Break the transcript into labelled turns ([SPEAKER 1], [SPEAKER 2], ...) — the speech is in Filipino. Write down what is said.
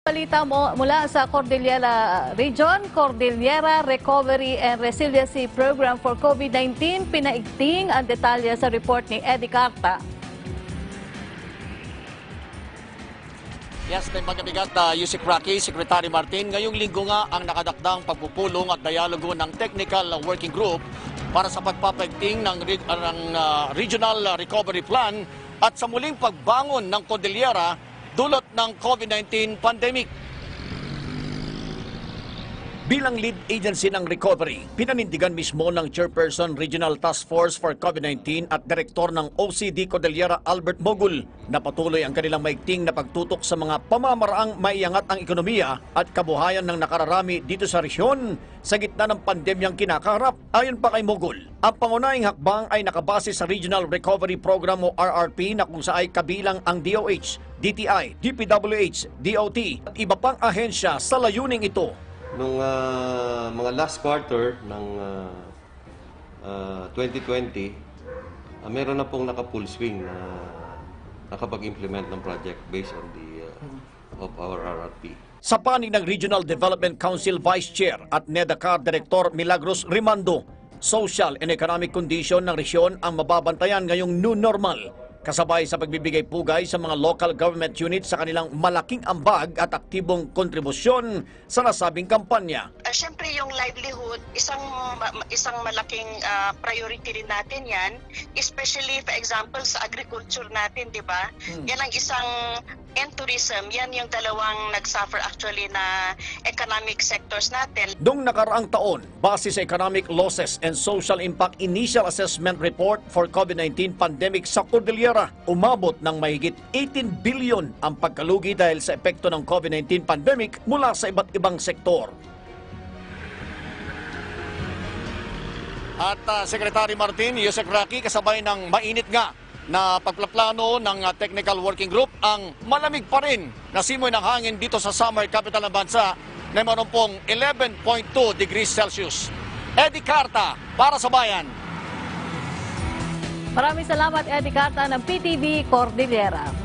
[SPEAKER 1] Balita mo mula sa Cordillera Region, Cordillera Recovery and Resiliency Program for COVID-19, pinaigting ang detalye sa report ni Eddie Carta.
[SPEAKER 2] Yes, may magabigat na Yusek Rocky, Secretary Martin. Ngayong linggo nga ang nakadakdang pagpupulong at dialogo ng Technical Working Group para sa pagpapaigting ng Regional Recovery Plan at sa muling pagbangon ng Cordillera dulot ng COVID-19 pandemic. Bilang lead agency ng recovery, pinanindigan mismo ng Chairperson Regional Task Force for COVID-19 at Direktor ng OCD Cordillera Albert Mogul na patuloy ang kanilang maigting na pagtutok sa mga pamamaraang maiangat ang ekonomiya at kabuhayan ng nakararami dito sa resyon sa gitna ng pandemyang kinakaharap. Ayon pa kay Mogul, ang pangunahing hakbang ay nakabase sa Regional Recovery Program o RRP na kung saan ay kabilang ang DOH, DTI, DPWH, DOT at iba pang ahensya sa layuning ito.
[SPEAKER 3] Nung mga last quarter ng 2020, meron na pong naka-full swing na nakapag-implement ng project based on the of our RRP.
[SPEAKER 2] Sa panig ng Regional Development Council Vice Chair at NEDACAR Director Milagros Rimando, social and economic condition ng resyon ang mababantayan ngayong new normal, kasabay sa pagbibigay pugay sa mga local government units sa kanilang malaking ambag at aktibong kontribusyon sa nasabing kampanya.
[SPEAKER 4] Siyempre yung livelihood, isang malaking priority rin natin yan, especially for example sa agriculture natin, di ba? Yan ang isang, and tourism, yan yung dalawang nagsuffer actually na economic sectors natin.
[SPEAKER 2] Noong nakaraang taon, base sa Economic Losses and Social Impact Initial Assessment Report for COVID-19 pandemic sa Cordillera, umabot ng mahigit 18 billion ang pagkalugi dahil sa epekto ng COVID-19 pandemic mula sa iba't ibang sektor. At Secretary Martin, Yusek Rocky, kasabay ng mainit nga na pagplaplano ng Technical Working Group, ang malamig pa rin na simoy ng hangin dito sa summer capital ng bansa na mayroon pong 11.2 degrees Celsius. Eddie Carta, para sa Bayan.
[SPEAKER 1] Maraming salamat, Eddie Carta ng PTV Cordillera.